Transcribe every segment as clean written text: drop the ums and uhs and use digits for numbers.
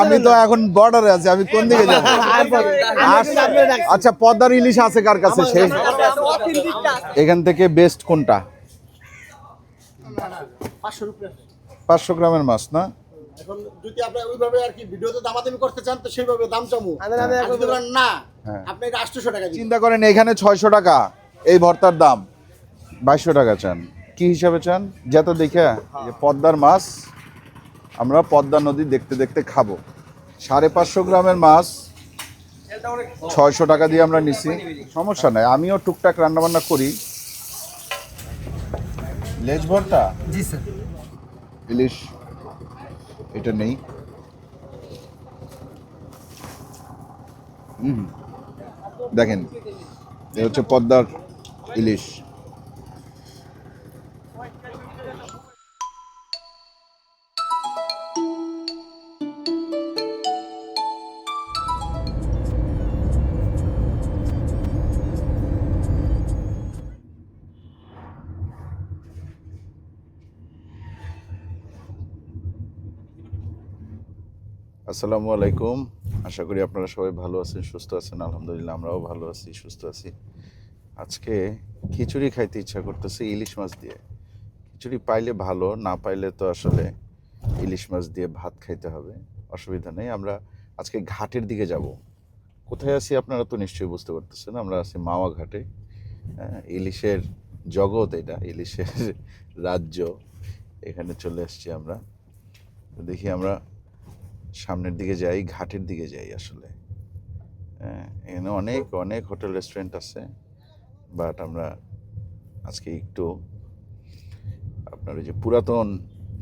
আমি তো এখন বর্ডারে আছি, আমি কোন দিকে যাব? আচ্ছা, পদ্মার ইলিশ আছে কার কাছে? সেই এখান থেকে বেস্ট কোনটা? 500 গ্রামের মাছ না? এখন যদি আপনি ওইভাবে আর কি ভিডিওতে দামাদামি করতে চান তো সেইভাবে দাম চামু না, আপনি 800 টাকা চিন্তা করেন, এখানে 600 টাকা এই ভর্তার দাম, 2200 টাকা চান। কি হিসাবে চান? যত দেখে পদ্মার মাছ আমরা পদ্মা নদী দেখতে দেখতে খাবো। 550 গ্রামের মাছ 600 টাকা দিয়ে আমরা নিছি, সমস্যা নাই, আমিও টুকটাক রান্না বান্না করি। লেজ ভর্তা? জি স্যার। ইলিশ এটা নেই। দেখেন, এ হচ্ছে পদ্মার ইলিশ। আসসালামু আলাইকুম, আশা করি আপনারা সবাই ভালো আছেন, সুস্থ আছেন। আলহামদুলিল্লাহ আমরাও ভালো আছি, সুস্থ আছি। আজকে খিচুড়ি খাইতে ইচ্ছা করতেছে ইলিশ মাছ দিয়ে। খিচুড়ি পাইলে ভালো, না পাইলে তো আসলে ইলিশ মাছ দিয়ে ভাত খাইতে হবে, অসুবিধা নেই। আমরা আজকে ঘাটের দিকে যাব। কোথায় আছি আপনারা তো নিশ্চয়ই বুঝতে পারতেছেন, আমরা আছি মাওয়া ঘাটে। ইলিশের জগৎ এটা, ইলিশের রাজ্য। এখানে চলে আসছি আমরা। দেখি আমরা সামনের দিকে যাই, ঘাটের দিকে যাই। আসলে এখানে অনেক অনেক হোটেল রেস্টুরেন্ট আছে, বাট আমরা আজকে একটু আপনার ওই যে পুরাতন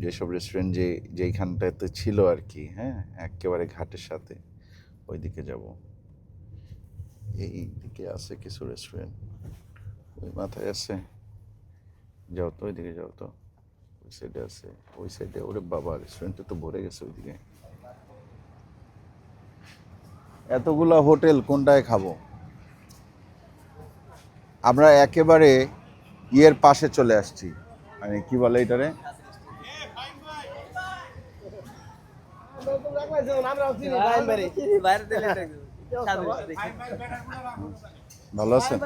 যেসব রেস্টুরেন্ট যেইখানটাতে ছিল আর কি, একেবারে ঘাটের সাথে, ওই দিকে যাব। এই দিকে আছে কিছু রেস্টুরেন্ট, ওই মাথায় আছে, যাও তো, ওই দিকে যাও তো, ওই সাইডে আছে, ওই সাইডে। ওরে বাবা, রেস্টুরেন্টে তো ভরে গেছে ওইদিকে। এতগুলা হোটেল, কোনটায় খাবো? আমরা একেবারে ইয়ের পাশে চলে আসছি, মানে কি বলে এটারে, ভালো আছেন?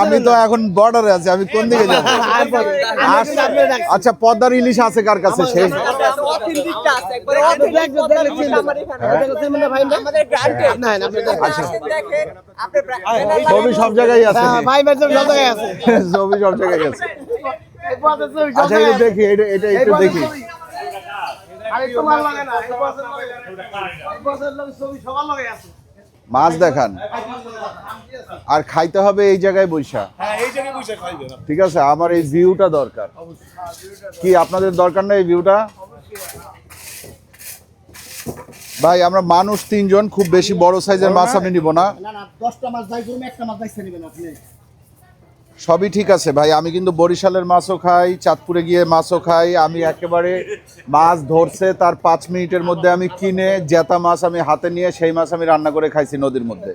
আমি তো এখন বর্ডারে আছি, আমি কোন দিকে যাব? আচ্ছা, পদ্মার ইলিশ আছে কার কাছে? সেই ছবি সব জায়গায় আছে, ছবি সব জায়গায় আছে। আচ্ছা, এটা দেখি, এটা একটু দেখি। মাছ দেখান, আর খাইতে হবে এই জায়গায় বৈশা। ঠিক আছে, আমার এই ভিউটা দরকার। কি আপনাদের দরকার না এই ভিউটা? ভাই, আমরা মানুষ 3 জন, খুব বেশি বড় সাইজের মাছ আমি নিব না। 10টা মাছ যাই করুন, একটা মাছ বাইছে নেবেন আপনি। সবই ঠিক আছে ভাই, আমি কিন্তু বরিশালের মাছও খাই, চাঁদপুরে গিয়ে মাছও খাই। আমি একেবারে মাছ ধরছে তার 5 মিনিটের মধ্যে আমি কিনে জেতা মাছ আমি হাতে নিয়ে সেই মাছ আমি রান্না করে খাইছি নদীর মধ্যে।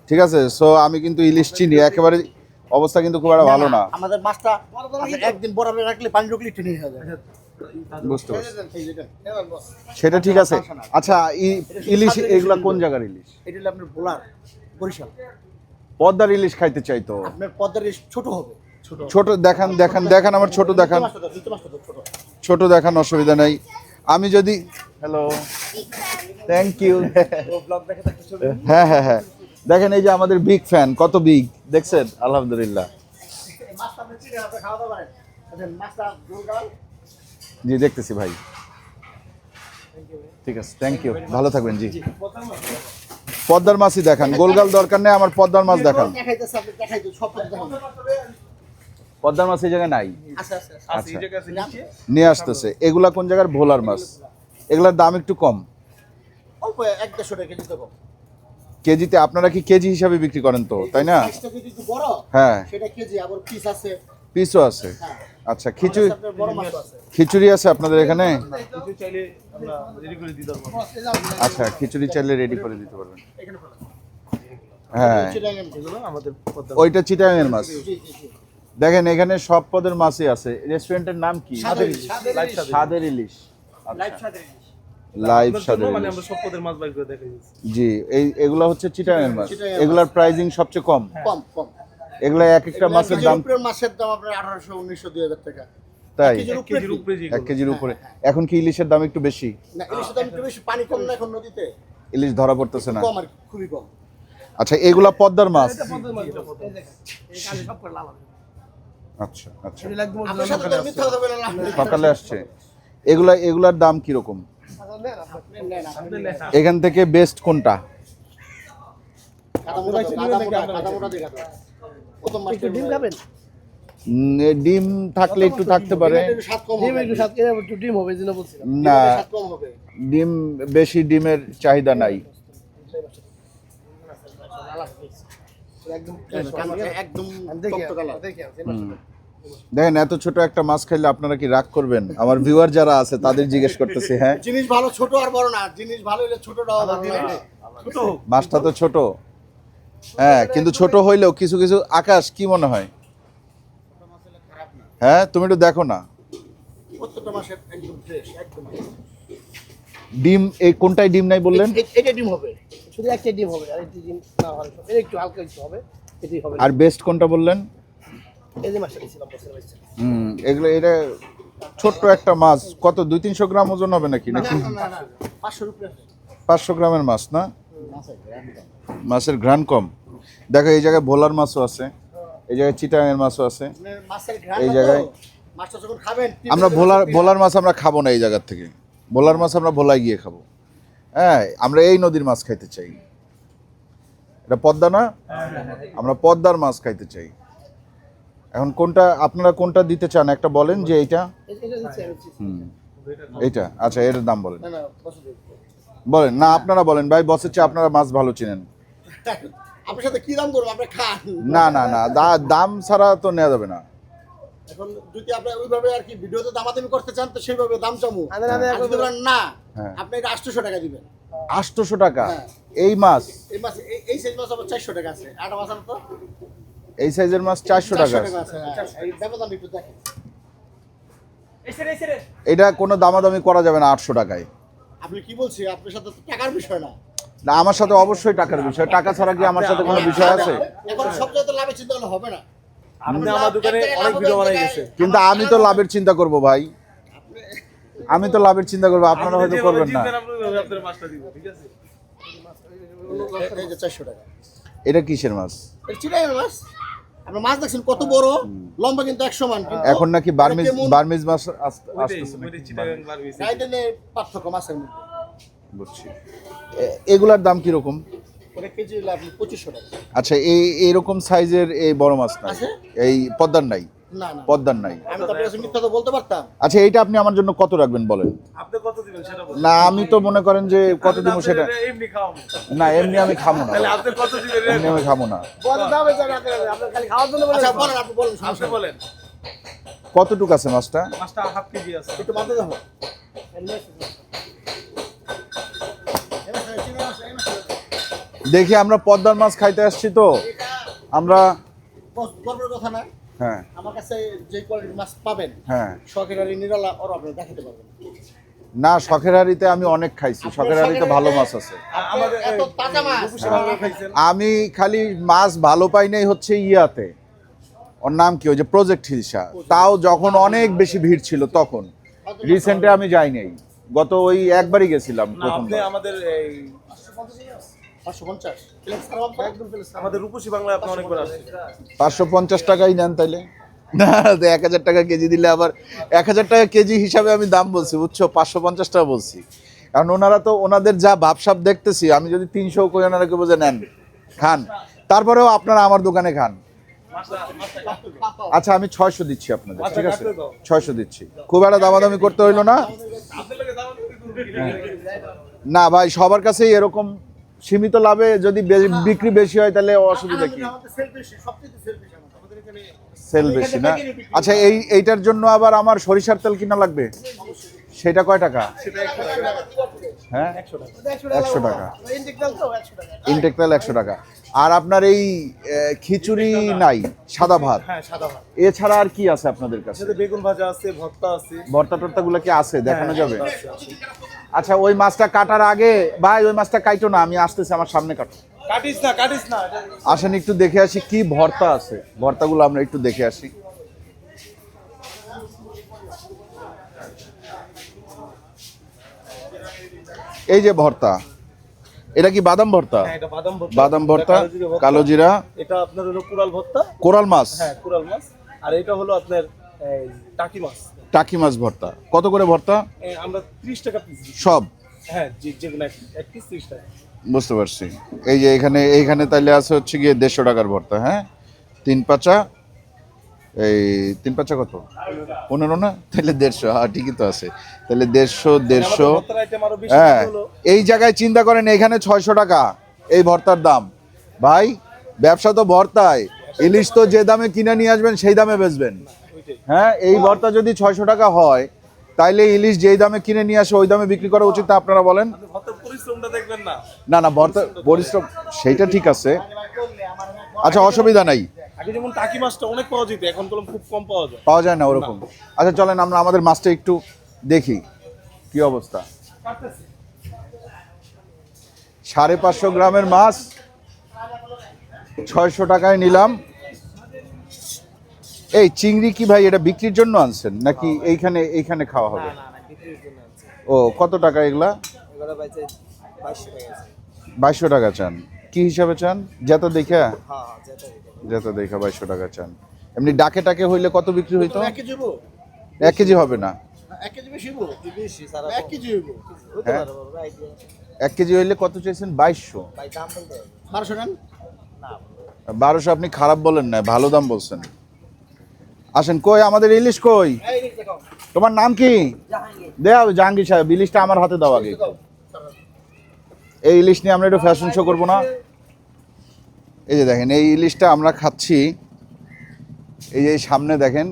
ঠিক আছে, সো আমি কিন্তু ইলিশ চিনি, একেবারে অবস্থা কিন্তু খুব একটা ভালো না। আমাদের মাছটা একদিন বরফে রাখলে পানি ঢুকলে টেনে হয়ে যায়। বুঝতে পারছি, সেটা ঠিক আছে। আচ্ছা, ইলিশ এগুলা কোন জায়গার ইলিশ? এটা হলো আপনার বোলার, বরিশাল। পদ্মার ইলিশ খাইতে চাই তো। আপনার পদ্মার ইলিশ ছোট হবে। ছোট দেখান, দেখান, দেখান, আমার ছোট দেখান, ছোট দেখান, অসুবিধা নাই। আমি যদি, হ্যালো, থ্যাংক ইউ। হ্যাঁ হ্যাঁ হ্যাঁ, দেখেন এই যে আমাদের বিগ ফ্যান, কত বিগ দেখছেন? আলহামদুলিল্লাহ। জি দেখতেছি ভাই, ঠিক আছে, থ্যাংক ইউ, ভালো থাকবেন। জি, পদ্মার মাছই দেখান, গোলগাল দরকার নেই, আমার পদ্মার মাছ দেখান। পদ্মার মাছ এই জায়গায় নাই। আচ্ছা, নিয়ে আসতেছে। এগুলা কোন জায়গার? ভোলার মাছ। এগুলার দাম একটু কম, অল্প 1-150 টাকা কেজি দেব। কেজিতে? আপনারা কি কেজি হিসাবে বিক্রি করেন তো, তাই না? হ্যাঁ, সেটা কেজি, আবার পিস আছে, পিসও আছে। আচ্ছা, খিচুড়ি আছে আপনাদের এখানে? আচ্ছা, খিচুড়ি চাইলে রেডি করে দিতে পারবেন। হ্যাঁ চিটাগাং যেগুলো আমাদের পদ্মা। ওইটা চিটাগাংয়ের মাছ। জি জি জি। দেখেন এখানে সব পদের মাছই আছে। রেস্টুরেন্টের নাম কি? স্বাদের ইলিশ। স্বাদের ইলিশ। লাইভ স্বাদের ইলিশ। লাইভ স্বাদের মানে ইলিশ। আমরা সব পদের মাছ বাইর করে দেখাই দিচ্ছি। জি, এগুলা হচ্ছে চিটাগাংয়ের মাছ। চিটাগাংয়ের এগুলার প্রাইজিং সবচেয়ে কম। কম কম। এগুলা এক একটা মাছের দাম মাছের দাম আপনার 1800 1900 2000 টাকা। তাই? কেজির উপরে যেগুলো। 1 কেজির উপরে। এখন কি ইলিশের দাম একটু বেশি? না ইলিশের দাম একটু বেশি, পানি কম না এখন নদীতে। ইলিশ ধরা পড়তেছে না। কম আর কি, খুবই কম। আচ্ছা, এগুলা পদ্মার মাছ। আচ্ছা আচ্ছা, আপনার সাথে তো মিথ্যা কথা বলে লাভ নেই। সকালে আসছে। এগুলার দাম কিরকম? আপনি নেন, আপনি নেন। এখান থেকে বেস্ট কোনটা? কাদামোটা দেখা দাও। প্রথম মাছটা ডিম খাবেন? ডিম থাকলে একটু থাকতে পারে। একটু স্বাদ কম হবে। একটু স্বাদ একটু ডিম হবে যেন বলছিলাম। না, স্বাদ কম হবে। ডিম বেশি, ডিমের চাহিদা নাই। একদম একদম টকটক কালার। দেখেন এত ছোট একটা মাছ খাইলে আপনারা কি রাগ করবেন? আমার ভিউয়ার যারা আছে তাদের জিজ্ঞেস করতেছি। হ্যাঁ, জিনিস ভালো, ছোট আর বড় না, জিনিস ভালো হলে ছোটটাও ভালো লাগে। ছোট মাছটা তো ছোট, হ্যাঁ, কিন্তু ছোট হইলেও কিছু কিছু আকাশ কি মনে হয়? হ্যাঁ, তুমি একটু দেখো না। প্রত্যেকটা মাছের একদম ফ্রেশ, একদম। ডিম এই কোনটায় ডিম নাই বললেন? এটা ডিম হবে, শুধু একটা ডিম হবে, আর একটা ডিম না হয়, এটা একটু হালকা একটু হবে, এটাই হবে। আর বেস্ট কোনটা বললেন? এই যে মাছটা দিছিলাম বছরের মাছটা। এগুলো এটা ছোট্ট একটা মাছ, কত 200-300 গ্রাম ওজন হবে নাকি? নাকি না 500 রুপি আছে। 500 গ্রামের মাছ না? মাছের গ্রাম কম। মাছের ঘ্রাণ কম। দেখো এই জায়গায় ভোলার মাছও আছে, এই জায়গায় চিটাগাংয়ের মাছও আছে। মাছের গ্রাম এই জায়গায় মাছটা যখন খাবেন আমরা ভোলার মাছ আমরা খাবো না এই জায়গা থেকে। ভোলার মাছ আমরা ভোলায় গিয়ে খাবো। হ্যাঁ, আমরা এই নদীর মাছ খাইতে চাই। এটা পদ্মা না? আমরা পদ্মার মাছ খাইতে চাই। এখন কোনটা আপনারা কোনটা দিতে চান একটা বলেন যে এইটা? এটা দিচ্ছি আমি। এইটা আচ্ছা, এর দাম বলেন। না না বছরের। বলেন না, আপনারা বলেন ভাই, বসের চেয়ে আপনারা মাছ ভালো চিনেন। আপনার সাথে কি দাম করবো, আপনি খান। না না না, দাম ছাড়া তো নেওয়া যাবে না। এখন যদি আপনি ওইভাবে আর কি ভিডিওতে দামাদামি করতে চান তো সেইভাবে দাম চামু। আর যদি বলেন না, হ্যাঁ। আপনি এটা 800 টাকা দিবেন। 800 টাকা হ্যাঁ। এই মাছ? এই মাছ এই সাইজ মাছ আবার 400 টাকা আছে। আটা মাছ আনো তো। এই সাইজের মাছ 400 টাকা? 400 টাকা আছে। হ্যাঁ, এই ব্যবধান একটু দেখেন। এটা কোনো দামাদামি করা যাবে না 800 টাকায়। আপনি কি বলছি, আপনার সাথে তো টাকার বিষয় না। না, আমার সাথে অবশ্যই টাকার বিষয়। টাকা ছাড়া কি আমার সাথে কোনো বিষয় আছে? এখন সব জায়গায় লাভের চিন্তা করলে হবে না। আপনি আমার দোকানে অনেক ভিডিও বানাই গেছে। কিন্তু আমি তো লাভের চিন্তা করব ভাই, আমি তো লাভের চিন্তা করবো, আপনারা হয়তো করবেন না। আপনাদের মাছটা দিব, ঠিক আছে? এই যে 400 টাকা। এটা কিসের মাছ? এটা চিটাগাং মাছ। আপনি মাছ দেখছেন কত বড়, লম্বা কিন্তু 100 মান। কিন্তু এখন নাকি বার্মিজ মাছ আসতেছে ওইটাই নাকি? চিটাগাং বারবিস। গাইডে পার্থক্য মাছের মধ্যে। বুঝছি। এগুলার দাম কিরকম? ওটা কেজি হলো আপনি 2500 টাকা। আচ্ছা, এইরকম সাইজের এই বড় মাছ নাই? আছে? এই পদ্মার নাই? না না, পদ্মার নাই। আমি তো আপনার কাছে মিথ্যা তো বলতে পারতাম। আচ্ছা, এইটা আপনি আমার জন্য কত রাখবেন বলেন? আপনি কত দিবেন সেটা বলুন। না, আমি তো মনে করেন যে কত দিব সেটা এমনি খাওয়াবো। না, এমনি আমি খাবো না, তাহলে আপনি কত দিবেন? এমনি আমি খাবো না। বড় দাম আছে না, আপনি খালি খাওয়ার জন্য বলেন। আচ্ছা বলেন, আপনি বলেন, আপনি সমস্যা নেই। বলেন। কতটুকু আছে মাছটা? মাছটা হাফ কেজি আছে। একটু মানতে দেখো। দেখি, আমরা পদ্মার মাছ খাইতে আসছি তো আমরা। গর্বের কথা না, হ্যাঁ আমার কাছে যে কোয়ালিটির মাছ পাবেন, হ্যাঁ। শখের আর নিরালা ওর আপনি দেখাতে পারবেন। না, শখের হাড়িতে আমি অনেক খাইছি, শখের হাড়িতে ভালো মাছ আছে। আমাদের এত তাজা মাছ খাইছেন। আমি খালি মাছ ভালো পাই নাই হচ্ছে ইয়াতে, ওর নাম কি, ওই যে প্রজেক্ট হিলসা, তাও যখন অনেক বেশি ভিড় ছিল তখন। রিসেন্টে আমি যাই নাই, গত ওই একবারই গেছিলাম না, প্রথম। আপনি আমাদের এই 550 একদম প্লেস। আমাদের রূপসী বাংলায় আপনি অনেকবার আসছেন। 550 টাকাই নেন তাইলে। না, 1000 টাকা কেজি দিলে আবার 1000 টাকা কেজি হিসাবে আমি দাম বলছি, বুঝছো? 550 টাকা বলছি, কারণ ওনারা তো ওনাদের যা ভাবসাব দেখতেছি, আমি যদি 300 কই ওনারা কে বোঝে নেন খান, তারপরেও আপনারা আমার দোকানে খান। আচ্ছা, আমি 600 দিচ্ছি আপনাদের, ঠিক আছে? 600 দিচ্ছি, খুব একটা দামাদামি করতে হইলো না। না ভাই, সবার কাছেই এরকম সীমিত লাভে যদি বিক্রি বেশি হয় তাহলে অসুবিধা কি? আমাদের সেল বেশি, সবচেয়ে সেল বেশি আমাদের এখানে। সেল বেশি না? আচ্ছা, এইটার জন্য আবার আমার সরিষার তেল কিনা লাগবে? সেটা কয় টাকা? সেটা 100 টাকা। হ্যাঁ 100 টাকা। 100 টাকা। ইন্টিগ্রাল তো 100 টাকা। ইনটেকটাল 100 টাকা। আর আপনার এই খিচুড়ি নাই, সাদা ভাত, হ্যাঁ, সাদা ভাত। এছাড়া আর কি আছে আপনাদের কাছে? সাথে বেগুন ভাজা আছে, ভর্তা আছে। ভর্তা টর্তা গুলো কি আছে, দেখানো হ্যাঁ, যাবে? আছে, আছে। আচ্ছা, ওই মাছটা কাটার আগে ভাই, ওই মাছটা কাইটো না, আমি আসতেছি, আমার সামনে কাটো। কাটিস না, কাটিস না। আসেন একটু দেখে আসি কি ভর্তা আছে, ভর্তাগুলো আমরা একটু দেখে আসি। এই যে ভর্তা, এটা কি বাদাম ভর্তা? হ্যাঁ, এটা বাদাম ভর্তা। বাদাম ভর্তা, এটা কালো জিরে ভর্তা। কালো জিরা, এটা আপনার হলো কোরাল ভর্তা। কোরাল মাছ, হ্যাঁ, কোরাল মাছ। আর এটা হলো আপনার এই, টাকি মাছ। টাকি মাছ ভর্তা। কত করে ভর্তা? আমরা 30 টাকা পিস দিই। সব? হ্যাঁ, যেগুলো এক পিস 30 টাকা। বুঝতে পারছি। এই যে এইখানে তাইলে আছে হচ্ছে গিয়ে 150 টাকার ভর্তা। হ্যাঁ, 3 পাঁচা, এই 3 পাঁচা কত, 15 না? তাহলে 150। হ্যাঁ, ঠিকই তো আছে। তাহলে 150 আমাদের ভর্তার আইটেম আরো বেশি হ্যাঁ, হলো। এই জায়গায় চিন্তা করেন, এখানে 600 টাকা এই ভর্তার দাম। ভাই, ব্যবসা তো ভর্তায়, ইলিশ তো যে দামে কিনে নিয়ে আসবেন সেই দামে বেচবেন। ওইটাই। হ্যাঁ, এই ভর্তা যদি 600 টাকা হয়, তাইলে ইলিশ যেই দামে কিনে নিয়ে আসে ওই দামে বিক্রি করা উচিত না? আপনারা বলেন। আপনি ভর্তার পরিশ্রমটা দেখবেন না। না না, ভর্তা পরিশ্রম সেইটা ঠিক আছে। আচ্ছা, অসুবিধা নাই। আগে যেমন টাকি মাছটা অনেক পাওয়া যেত, এখন কলম খুব কম পাওয়া যায়। পাওয়া যায় না ওরকম। আচ্ছা চলেন আমরা আমাদের মাছটা একটু দেখি কি অবস্থা। 550 গ্রামের মাছ 600 টাকায় নিলাম। এই চিংড়ি কি ভাই এটা বিক্রির জন্য আনছেন নাকি এইখানে খাওয়া হবে? ও, কত টাকা এগুলা? 2200 টাকা চান? কি হিসাবে চান? যেটা দেখা, যেটা দেখা 2200 টাকা চান। এমনি ডাকে টাকে হইলে কত বিক্রি হইতো? 1 কেজি হইবো? 1 কেজি হবে না। 1 কেজি বেশি হইবো? 1 কেজি হইবো। হ্যাঁ, 1 কেজি হইলে কত চাইছেন? 2200। 1200 টাকা? 1200 আপনি খারাপ বলেন না, ভালো দাম বলছেন। আসেন, কই আমাদের ইলিশ কই? এই দেখো। তোমার নাম কি? দেও জাহাঙ্গীর সাহেব, ইলিশটা আমার হাতে দাও আগে। এই ইলিশ নিয়ে আমরা একটু ফ্যাশন শো করবো না? এই যে দেখেন, এই ইলিশটা আমরা খাচ্ছি। এই যে সামনে দেখেন,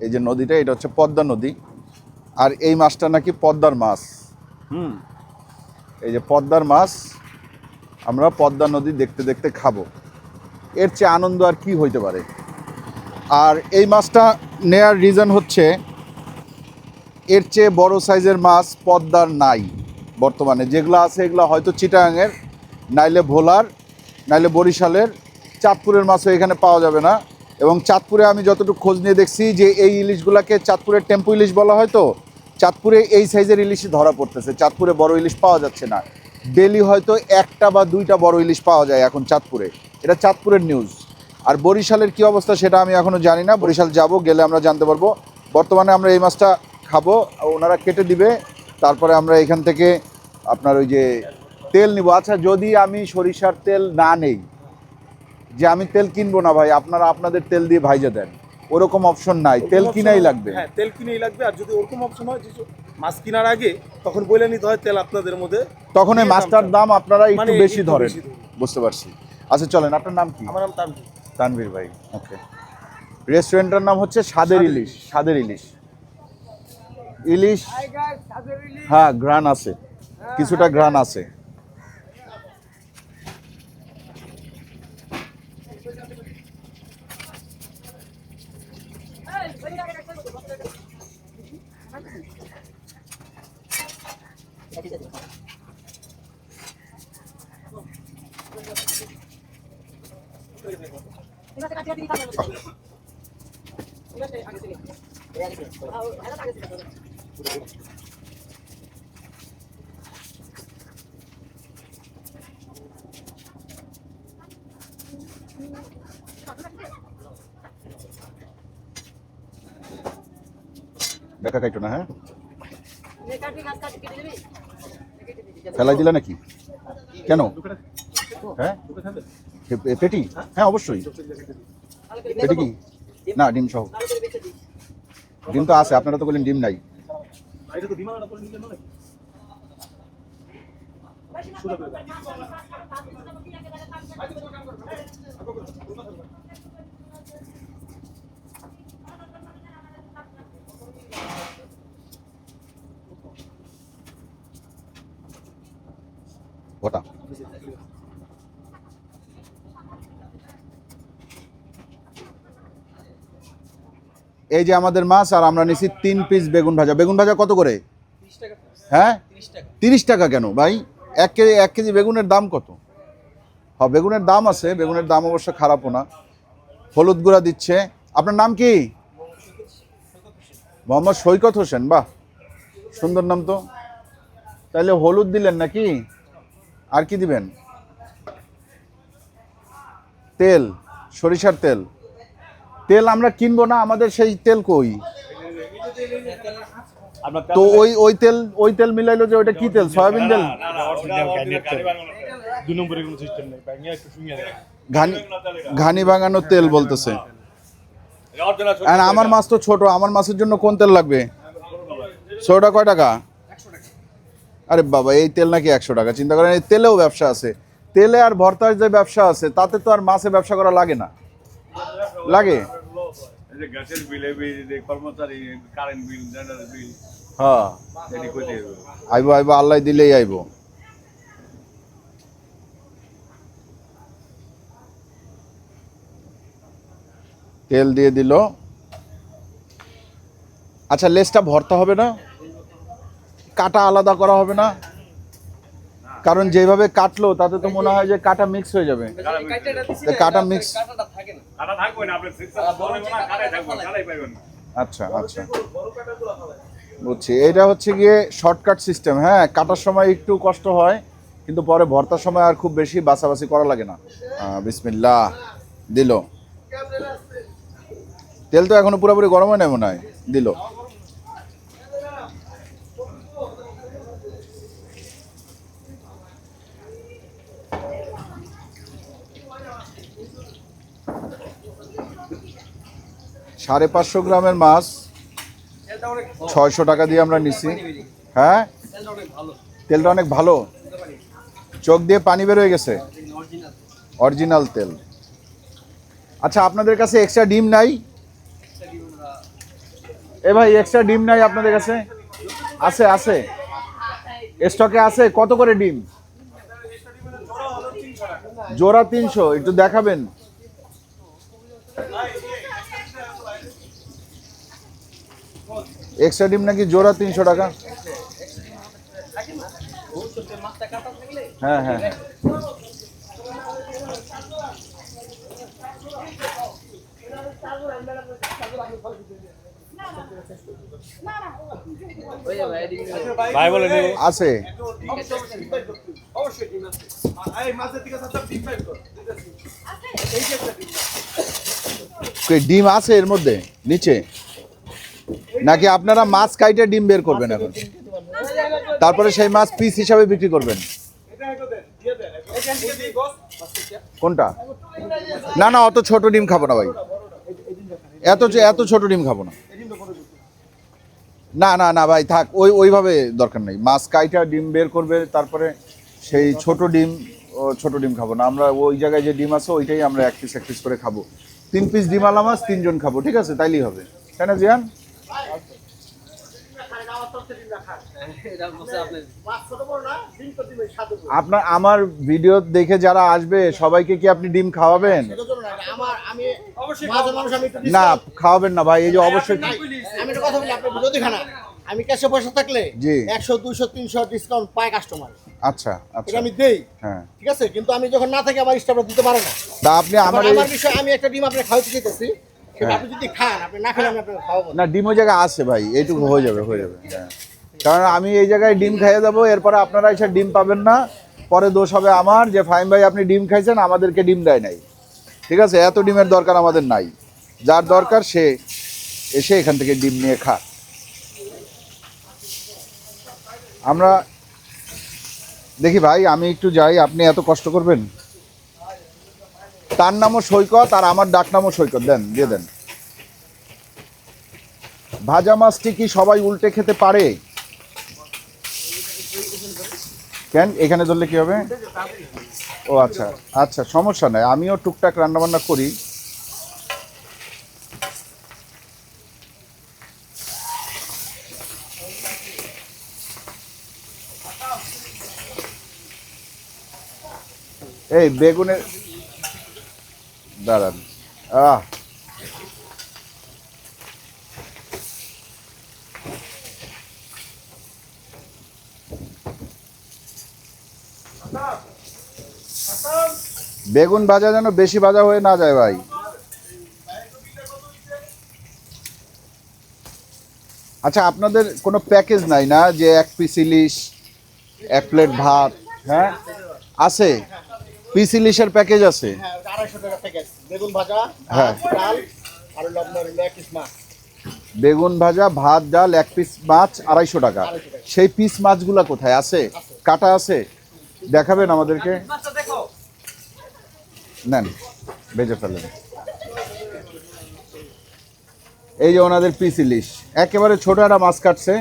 এই যে নদীটা, এটা হচ্ছে পদ্মা নদী। আর এই মাছটা নাকি পদ্মার মাছ। এই যে পদ্মার মাছ, আমরা পদ্মা নদী দেখতে দেখতে খাবো। এর চেয়ে আনন্দ আর কি হইতে পারে? আর এই মাছটা নেয়ার রিজন হচ্ছে, এর চেয়ে বড় সাইজের মাছ পদ্মার নাই বর্তমানে। যেগুলো আছে এগুলো হয়তো চিটাগাংয়ের, নাইলে ভোলার, নাইলে বরিশালের, চাঁদপুরের মাছও এখানে পাওয়া যাবে না। এবং চাঁদপুরে আমি যতটুকু খোঁজ নিয়ে দেখছি যে এই ইলিশগুলোকে চাঁদপুরের টেম্পু ইলিশ বলা হয়। তো চাঁদপুরে এই সাইজের ইলিশই ধরা পড়তেছে, চাঁদপুরে বড় ইলিশ পাওয়া যাচ্ছে না। ডেলি হয়তো 1টা বা 2টা বড় ইলিশ পাওয়া যায় এখন চাঁদপুরে। এটা চাঁদপুরের নিউজ। আর বরিশালের কি অবস্থা সেটা আমি এখনো জানি না, বরিশাল যাব, গেলে আমরা জানতে পারবো। বর্তমানে আমরা এই মাছটা খাবো, ওনারা কেটে দিবে, তারপরে আমরা এখান থেকে আপনার ওই যে তেল নিব। আচ্ছা, যদি আমি সরিষার তেল না নেই, যে আমি তেল কিনবো না ভাই, আপনারা আপনাদের তেল দিয়ে ভাইজা দেন, ওরকম অপশন নাই, তেল কিনাই লাগবে? হ্যাঁ, তেল কিনেই লাগবে। আর যদি ওরকম অপশন হয় যে মাছ কেনার আগে, তখন বলে নিতে হয় তেল আপনাদের মধ্যে। তখন এই মাছটার দাম আপনারা একটু মানে বেশি একটু ধরেন। বেশি ধরি। বুঝতে পারছি। আচ্ছা চলেন, আপনার নাম কি? আমার নাম তানভীর। তানভীর ভাই, ওকে। রেস্টুরেন্টের নাম হচ্ছে স্বাদের ইলিশ। স্বাদের ইলিশ। ইলিশ, হ্যাঁ, গ্রান আছে, কিছুটা গ্রান আছে। দেখা কাইটো না, হ্যাঁ? ফেলাই দিলা নাকি? কেন? হ্যাঁ, পেটি? হ্যাঁ অবশ্যই। পেটি কি? না, ডিম সহ। ডিম তো আছে, আপনারা তো বললেন ডিম নাই। এটা তো বিমানটা করে নিতে নয়। এই যে আমাদের মাছ, আর আমরা নিছি 3 পিস বেগুন ভাজা। বেগুন ভাজা কত করে? হ্যাঁ 30 টাকা কেন ভাই? 1 কেজি বেগুনের দাম কত? হ্যাঁ বেগুনের দাম আছে, বেগুনের দাম অবশ্য খারাপও না। হলুদ গুঁড়া দিচ্ছে। আপনার নাম কি? মোহাম্মদ সৈকত হোসেন। বাহ, সুন্দর নাম তো। তাইলে হলুদ দিলেন নাকি, আর কি দিবেন? তেল, সরিষার তেল। তেল আমরা কিনবো না, আমাদের সেই তেল কই? তো ওই তেল মিলাইলো যে ওইটা কি তেল? সয়াবিন তেল? ঘানি ভাঙানোর তেল বলতেছে। আর আমার মাছ তো ছোট, আমার মাছের জন্য কোন তেল লাগবে? ছোটটা কয় টাকা? আরে বাবা, এই তেল নাকি 100 টাকা? চিন্তা করেন, এই তেলেও ব্যবসা আছে। তেলে আর ভর্তার যে ব্যবসা আছে, তাতে তো আর মাছে ব্যবসা করা লাগে না। লাগে? হ্যাঁ, আইবো আইবো, আল্লাহ দিলেই আইবো। তেল দিয়ে দিল। আচ্ছা, লেজটা ভর্তা হবে না? কাটা আলাদা করা হবে না? কারণ যেভাবে কাটলো তাতে তো মনে হয় যে কাটা মিক্স হয়ে যাবে। কাটা মিক্স। আচ্ছা আচ্ছা, বুঝছি। এটা হচ্ছে গিয়ে শর্টকাট সিস্টেম। হ্যাঁ, কাটার সময় একটু কষ্ট হয়, কিন্তু পরে ভর্তার সময় আর খুব বেশি বাছাবাছি করা লাগে না। বিসমিল্লাহ দিল। তেল তো এখনো পুরোপুরি গরম হয় না মনে হয়। দিল। সাড়ে 500 গ্রামের মাছ 600 টাকা দিয়ে আমরা নিছি। হ্যাঁ, তেলটা অনেক ভালো, চোখ দিয়ে পানি বের হয়ে গেছে, অরিজিনাল তেল। আচ্ছা, আপনাদের কাছে এক্সট্রা ডিম নাই? এ ভাই, এক্সট্রা ডিম নাই আপনাদের কাছে? আছে আছে, স্টকে আছে। কত করে ডিম? জোড়া 300। একটু দেখাবেন? এক্সট্রা ডিম নাকি জোড়া 300 টাকা? হ্যাঁ হ্যাঁ, আছে। ডিম আছে এর মধ্যে নিচে, নাকি আপনারা মাছ কাইটে ডিম বের করবেন এখন, তারপরে সেই মাছ পিস হিসাবে বিক্রি করবেন? কোনটা? না না, অত ছোট ডিম খাবো না ভাই, এত ছোট ডিম খাবো না। না না না ভাই, থাক। ওইভাবে দরকার নেই। মাছ কাইটা ডিম বের করবে, তারপরে সেই ছোট ডিম খাবো না আমরা। ওই জায়গায় যে ডিম আছে ওইটাই আমরা এক পিস করে খাবো। 3 পিস ডিম আলা মাছ 3 জন খাবো, ঠিক আছে? তাইলেই হবে, তাই না জিয়ান? আপনার আমার ভিডিও দেখে যারা আসবে সবাইকে কি আপনি ডিম খাওয়াবেন? না, খাওয়াবেন না ভাই। এই যে অবশ্যই আমি একটা কথা বলি, আপনি ভিডিও দেখেন না, আমি ক্যাশে পয়সা থাকলে 100 200 300 ডিসকাউন্ট পায় কাস্টমার। আচ্ছা আচ্ছা, আমি দেই। হ্যাঁ, ঠিক আছে, কিন্তু আমি যখন না থাকি আমার স্টাফরা দিতে পারে না। তা আপনি আমার বিষয়, আমি একটা ডিম আপনাকে খাওয়াতে চাইতেছি, সেটা আপনি যদি খান, আপনি না খেলে আমি আপনাকে খাওয়াবো না। ডিম ওই জায়গায় আছে ভাই, এইটুকু হয়ে যাবে হ্যাঁ। কারণ আমি এই জায়গায় ডিম খাইয়ে যাবো, এরপরে আপনারা এসে ডিম পাবেন না, পরে দোষ হবে আমার যে ফাহিম ভাই আপনি ডিম খাইছেন, আমাদেরকে ডিম দেয় নাই। ঠিক আছে, এত ডিমের দরকার আমাদের নাই। যার দরকার সে এসে এখান থেকে ডিম নিয়ে খা। আমরা দেখি ভাই, আমি একটু যাই, আপনি এত কষ্ট করবেন? তার নামও সৈকত আর আমার ডাক নামও সৈকত। দেন, দিয়ে দেন। ভাজা মাছটি কি সবাই উল্টে খেতে পারে? কেন এখানে ধরলে কি হবে? ও আচ্ছা আচ্ছা, সমস্যা নাই, আমিও টুকটাক রান্নাবান্না করি। এই বেগুনের দাঁড়ান, বেগুন ভাজা যেন বেশি ভাজা হয়ে না যায় ভাই। আচ্ছা, আপনাদের কোনো প্যাকেজ নাই না যে 1 পিস ইলিশ 1 প্লেট ভাত? হ্যাঁ আছে, পিস ইলিশের প্যাকেজ আছে। হ্যাঁ, ওটা 250 টাকা প্যাকেজ। বেগুন ভাজা, হ্যাঁ। ভাত, ডাল আর হলো আপনার 1 পিস মাছ। বেগুন ভাজা, ভাত, ডাল, 1 পিস মাছ 250 টাকা। সেই পিস মাছগুলা কোথায় আছে? কাটা আছে? দেখাবেন আমাদেরকে? নেন, ভেজে ফেলেন। এই যে ওনাদের পিস ইলিশ, একেবারে ছোট একটা মাছ কাটছে।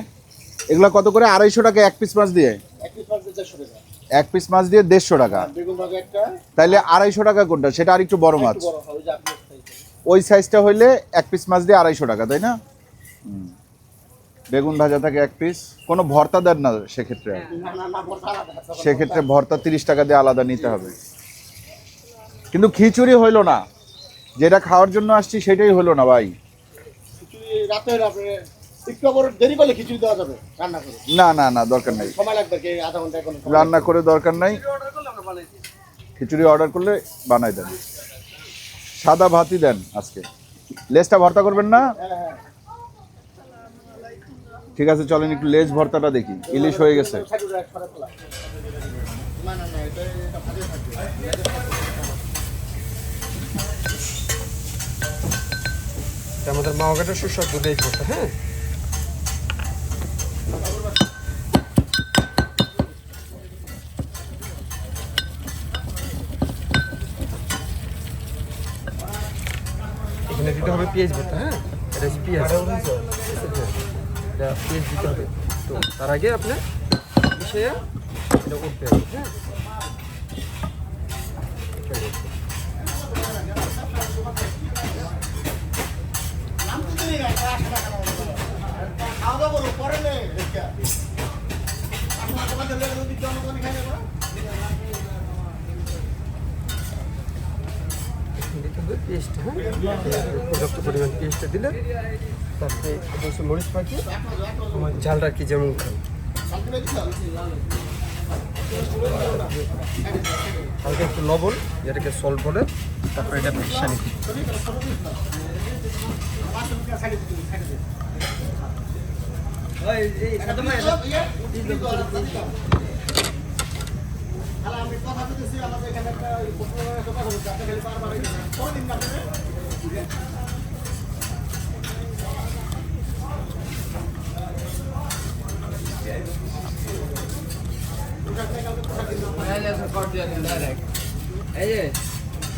এগুলা কত করে? 250 টাকা 1 পিস মাছ দিয়ে? 1 পিস মাছ 150 টাকা। 1 পিস মাছ দিয়ে 150 টাকা। বেগুন ভাজা একটা, তাইলে 250 টাকা কোনটা? সেটা আর একটু বড় মাছ। একটু বড় হয়, ওই যে আপনি চাইছেন। ওই সাইজটা হইলে 1 পিস মাছ দিয়ে 250 টাকা, তাই না? বেগুন ভাজা থাকে 1 পিস। কোনো ভর্তা দেন না সেক্ষেত্রে? না না না, ভর্তা আলাদা। সেক্ষেত্রে ভর্তা 30 টাকা দিয়ে আলাদা নিতে হবে। কিন্তু খিচুড়ি হইলো না, যেটা খাওয়ার জন্য আসছি সেটাই হলো না ভাই। খিচুড়ি রাতের আপনি একটু বড় দেরি করলে খিচুড়ি দেওয়া যাবে রান্না করে। না না না, দরকার নাই, সময় লাগবে কি আধা ঘন্টা এখন। রান্না করে দরকার নাই। খিচুড়ি অর্ডার করলে বানাই দেন। সাদা ভাতই দেন আজকে। লেজটা ভর্তা করবেন না? হ্যাঁ হ্যাঁ। ঠিক আছে, চলেন একটু লেজ ভর্তাটা দেখি। ইলিশ হয়ে গেছে। খিচুড়ি এক ফরা তোলা। না না না, এটা ভাজা থাকবে। আমাদের মাওগাটা সুস্বাদু লেজ ভর্তা। হ্যাঁ, এখানে দিতে হবে পেঁয়াজ ভর্তা। হ্যাঁ, এটা হচ্ছে পেঁয়াজ। এটা পেঁয়াজ দিতে হবে। তো তার আগে আপনি মিশিয়ে এটা উঠতে হবে। হ্যাঁ, খাওয়া দাওয়া করো, পরে নে, রেখে। আপনার তোমাদের লেগে যদি জনগণই খাই নেবো। দিতে হবে পেস্ট। হ্যাঁ, পর্যাপ্ত পরিমাণ পেস্টটা দিলে তারপরে অবশ্যই মরিচ পাখি আমার ঝালটা আর কি যেমন খান। হালকা একটু লবণ, যেটাকে সল্ট বলে, তারপরে এটা মিশানি। আমি কথা বলতেছি, আমাদের এখানে একটা কথা বলতে আপনি খালি বারবার করে দিন না আপনি।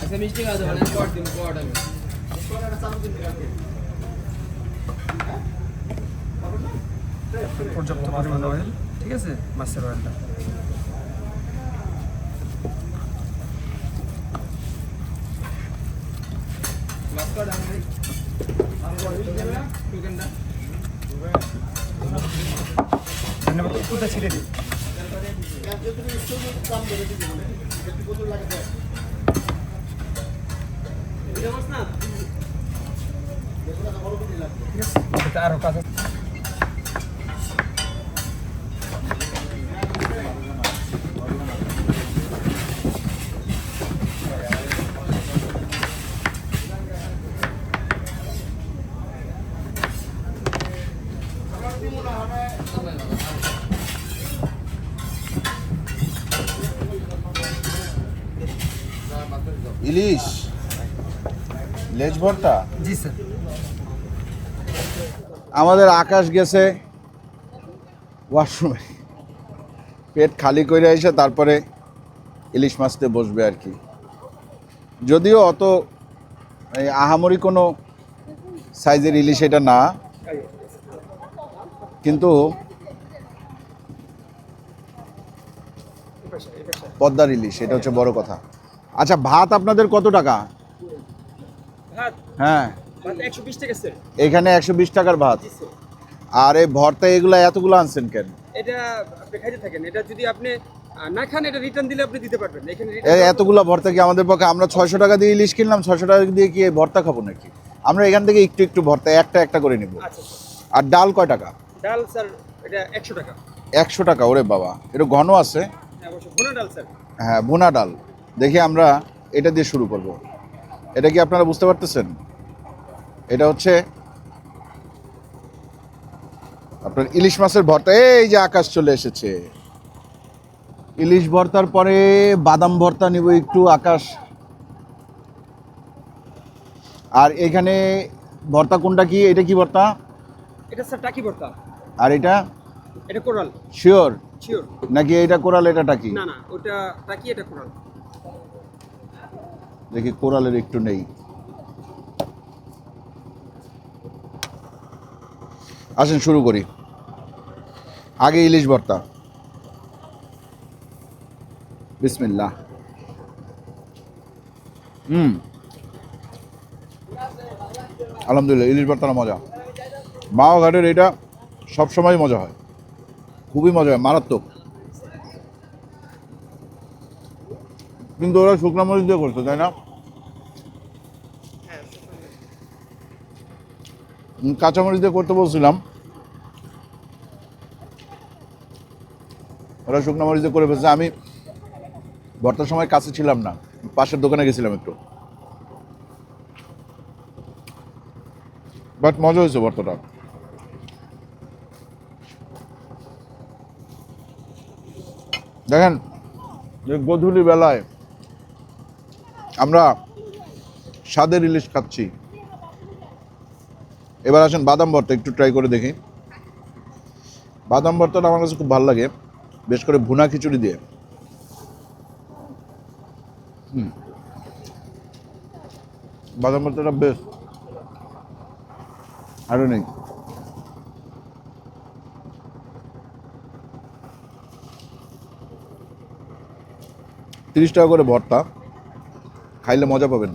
আচ্ছা মিষ্টি খাওয়া যাবে না, পর দিন পর আমি পর্যাপ্ত পরিমাণ অয়েল, ঠিক আছে, মাছের অয়েলটা। মাছ কটা আমি চিকেনটা ধন্যবাদ। কোথা ছিঁড়ে দিই। ঠিক আছে, আরো কাজ আছে। ইলিশ লেজ ভর্তা। জি স্যার। আমাদের আকাশ গেছে ওয়াশরুমে, পেট খালি করে এসে তারপরে ইলিশ মাছতে বসবে আর কি। যদিও অত এই আহামরি কোনো সাইজের ইলিশ এটা না, কিন্তু পদ্মার ইলিশ, এটা হচ্ছে বড় কথা। আচ্ছা, ভাত আপনাদের কত টাকা? ভাত হ্যাঁ, 120 টাকা স্যার। এখানে 120 টাকার ভাত। আর এই ভর্তা এগুলো এতগুলো আনছেন কেন? এটা আপনি খাইতে থাকেন। এটা যদি আপনি না খান, এটা রিটার্ন দিলে আপনি দিতে পারবেন। এখানে এতগুলো ভর্তা কি আমাদের পক্ষে? আমরা 600 টাকা দিয়ে ইলিশ কিনলাম, 600 টাকা দিয়ে কি এই ভর্তা খাবো নাকি? আমরা এখান থেকে একটু একটু ভর্তা একটা একটা করে নিব। আচ্ছা, আর ডাল কয় টাকা? ডাল স্যার এটা 100 টাকা। 100 টাকা? ওরে বাবা, এটা ঘন আছে। হ্যাঁ, অবশ্যই ভুনা ডাল স্যার। হ্যাঁ, ভুনা ডাল। দেখি আমরা এটা দিয়ে শুরু করব। এটা কি আপনারা বুঝতে পারতেছেন? এটা হচ্ছে আপনার ইলিশ মাছের ভর্তা। এই যে আকাশ চলে এসেছে। ইলিশ ভর্তার পরে বাদাম ভর্তা নিব একটু, আকাশ। আর এখানে ভর্তা কোনটা কি? এটা কি ভর্তা? এটা স্যার টাকি ভর্তা। আর এটা এটা কোরাল। Sure sure. নাকি এটা কোরাল এটা টাকি? না না, ওটা টাকি, এটা কোরাল। দেখি কোরালের একটু নেই। আসেন শুরু করি। আগে ইলিশ ভর্তা। বিসমিল্লাহ। আলহামদুলিল্লাহ, ইলিশ ভর্তার মজা। মাওঘাটের এটা সবসময় মজা হয়, খুবই মজা হয়, মারাত্মক। কিন্তু ওরা শুকনো মরিচ দিয়ে করছে, তাই না? কাঁচামরিচ দিয়ে করতে বলছিলাম, ওরা শুকনো মরিচ দিয়ে করে ফেলছে। আমি ভর্তার সময় কাছে ছিলাম না, পাশের দোকানে গেছিলাম একটু, বাট মজা হয়েছে ভর্তাটা। দেখেন যে গধূলি বেলায় আমরা স্বাদের ইলিশ খাচ্ছি। এবার আসেন বাদাম ভর্তা একটু ট্রাই করে দেখি। বাদাম ভর্তাটা আমার কাছে খুব ভালো লাগে, বেশ করে ভুনা খিচুড়ি দিয়ে। বাদাম ভর্তাটা বেশ, আরও নেই। $30 করে ভর্তা, খাইলে মজা পাবেন।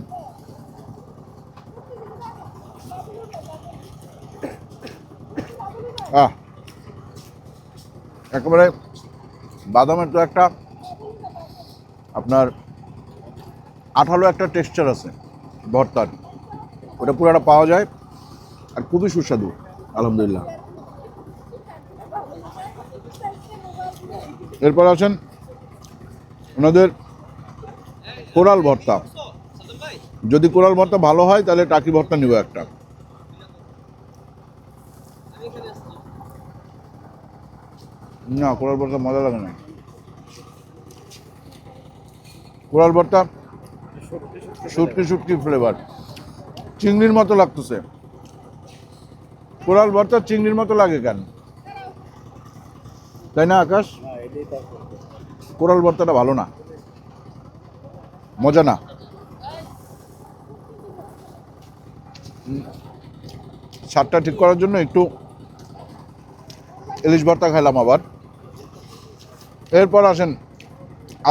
একেবারে বাদামের তো একটা আপনার আঠালো একটা টেক্সচার আছে ভর্তার, ওটা পুরোটা পাওয়া যায় আর খুবই সুস্বাদু আলহামদুলিল্লাহ। এরপর আছেন ওনাদের কোরাল ভর্তা। যদি কোরাল ভর্তা ভালো হয় তাহলে টাকি ভর্তা নিব একটা। না, কোরাল ভর্তা মজা লাগে না। কোরাল ভর্তা শুটকি শুটকি ফ্লেভার, চিংড়ির মতো লাগতেছে। কোরাল ভর্তা চিংড়ির মতো লাগে কেন, তাই না আকাশ? কোরাল ভর্তাটা ভালো না, মজা না। স্বাদটা ঠিক করার জন্য একটু ইলিশ ভর্তা খাইলাম আবার। এরপর আসেন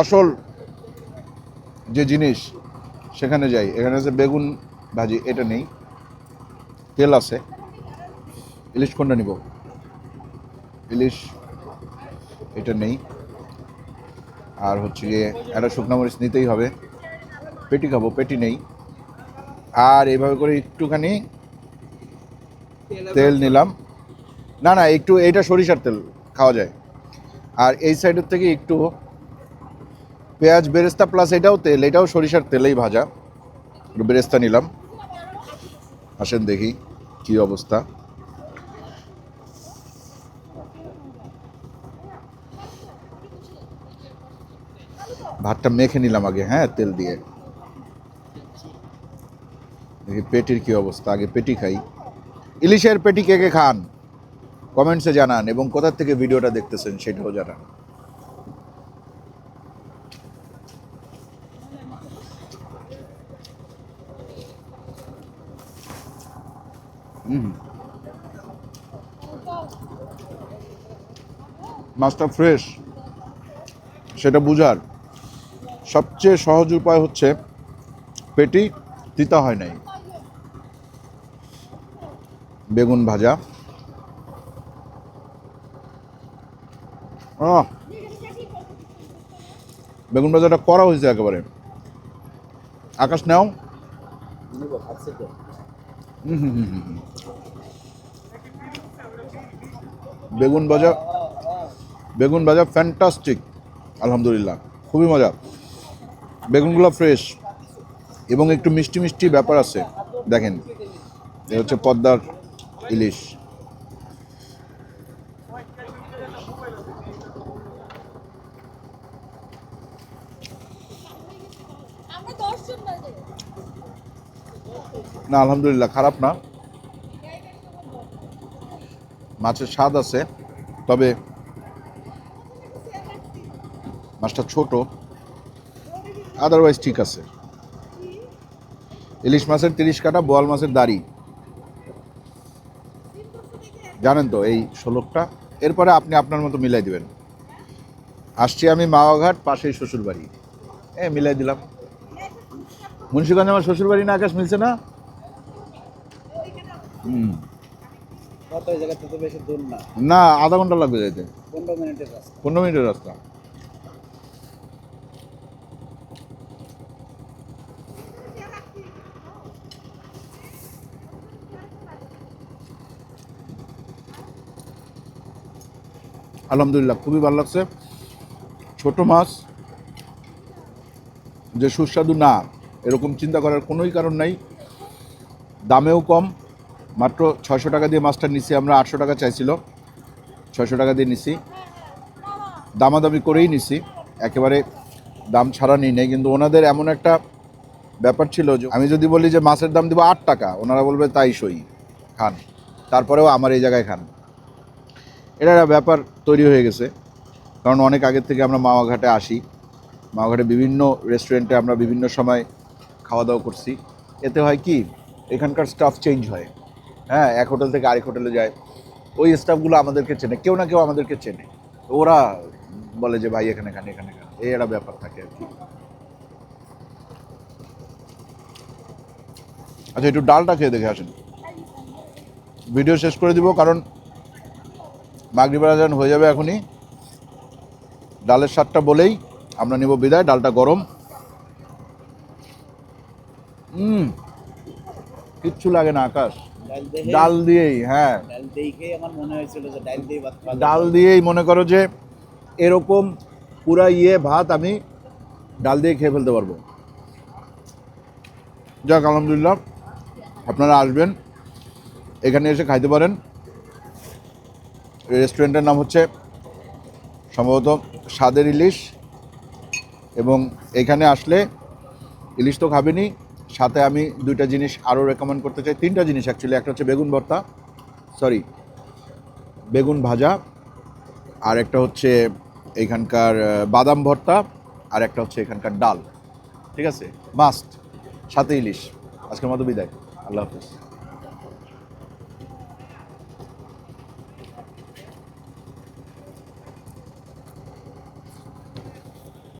আসল যে জিনিস, সেখানে যাই। এখানে আছে বেগুন ভাজি, এটা নেই, তেল আছে। ইলিশ কোনটা নিব? ইলিশ এটা নেই। আর হচ্ছে গিয়ে একটা শুকনো মরিচ নিতেই হবে, পেটি খাবো, পেটি নেই। আর এইভাবে করে একটুখানি তেল নিলাম। না না, একটু এইটা সরিষার তেল খাওয়া যায়। আর এই সাইডের থেকে একটু পেঁয়াজ বেরেস্তা প্লাস এটাও তেল, এটাও সরিষার তেলেই ভাজা, একটু বেরেস্তা নিলাম। আসেন দেখি কি অবস্থা। ভাতটা মেখে নিলাম আগে, হ্যাঁ, তেল দিয়ে। দেখি পেটির কি অবস্থা, আগে পেটি খাই। ইলিশের পেটি কে কে খান কমেন্টসে জানান, এবং কোথা থেকে ভিডিওটা দেখতেছেন সেটাও জানান। মাছটা ফ্রেশ, সেটা বুঝার সবচেয়ে সহজ উপায় হচ্ছে পেটি তিতা হয় নাই। বেগুন ভাজা, বেগুন ভাজাটা করা হয়েছে একেবারে। আকাশ নাও। বেগুন ভাজা, বেগুন ভাজা ফ্যান্টাস্টিক আলহামদুলিল্লাহ, খুবই মজা। বেগুনগুলো ফ্রেশ, এবং একটু মিষ্টি মিষ্টি ব্যাপার আছে। দেখেন, এ হচ্ছে পদ্মার ইলিশ। না আলহামদুলিল্লাহ, খারাপ না। মাছের স্বাদ আছে, তবে মাছটা ছোট, আদারওয়াইজ ঠিক আছে। ইলিশ মাছের 30 কাটা, বোয়াল মাছের দাড়ি, জানেন তো এই 16টা। এরপরে আপনি আপনার মতো মিলাই দিবেন। আসছি আমি মাওয়াঘাট, পাশেই শ্বশুরবাড়ি, মিলাই দিলাম। মুন্সিগঞ্জ আমার শ্বশুরবাড়ি না, আকাশ মিলছে না? না, আধা ঘন্টা লাগবে যেতে, 15 মিনিটের রাস্তা। আলহামদুলিল্লাহ, খুবই ভালো লাগছে। ছোট মাছ যে সুস্বাদু না, এরকম চিন্তা করার কোনোই কারণ নাই। দামেও কম, মাত্র 600 টাকা দিয়ে মাছটা নিছি আমরা। 800 টাকা চাইছিল, 600 টাকা দিয়ে নিছি। দামাদামি করেই নিছি, একেবারে দাম ছাড়া নিই নাই। কিন্তু ওনাদের এমন একটা ব্যাপার ছিল যে আমি যদি বলি যে মাছের দাম দিব 8 টাকা, ওনারা বলবে তাই সই, খান, তারপরেও আমার এই জায়গায় খান। এটা একটা ব্যাপার তৈরি হয়ে গেছে, কারণ অনেক আগের থেকে আমরা মাওয়াঘাটে আসি। মাওয়াঘাটে বিভিন্ন রেস্টুরেন্টে আমরা বিভিন্ন সময় খাওয়া দাওয়া করছি। এতে হয় কি, এখানকার স্টাফ চেঞ্জ হয়। হ্যাঁ, এক হোটেল থেকে আরেক হোটেলে যায়, ওই স্টাফগুলো আমাদেরকে চেনে, কেউ না কেউ আমাদেরকে চেনে। ওরা বলে যে ভাই এখানে খান, এখানে খান, এই একটা ব্যাপার থাকে আর কি। আচ্ছা, একটু ডালটা খেয়ে দেখে আসেন। ভিডিও শেষ করে দিব, কারণ মাগরিবের আজান হয়ে যাবে এখনই। ডালের স্বাদটা বলেই আমরা নিব বিদায়। ডালটা গরম, কিচ্ছু লাগে না আকাশ, ডাল দিয়েই। হ্যাঁ, ডাল দিয়েই মনে করো যে এরকম পুরা ভাত আমি ডাল দিয়ে খেয়ে ফেলতে পারবো। যাক, আলহামদুলিল্লাহ, আপনারা আসবেন, এখানে এসে খাইতে পারেন। রেস্টুরেন্টের নাম হচ্ছে সম্ভবত স্বাদের ইলিশ। এবং এখানে আসলে ইলিশ তো খাবেনই, সাথে আমি 2টা জিনিস আরও রেকমেন্ড করতে চাই, 3টা জিনিস অ্যাকচুয়ালি। একটা হচ্ছে বেগুন ভর্তা, বেগুন ভাজা, আর একটা হচ্ছে এখানকার বাদাম ভর্তা, আর একটা হচ্ছে এখানকার ডাল। ঠিক আছে, মাস্ট, সাথে ইলিশ। আজকের মতো বিদায়, আল্লাহ হাফিজ।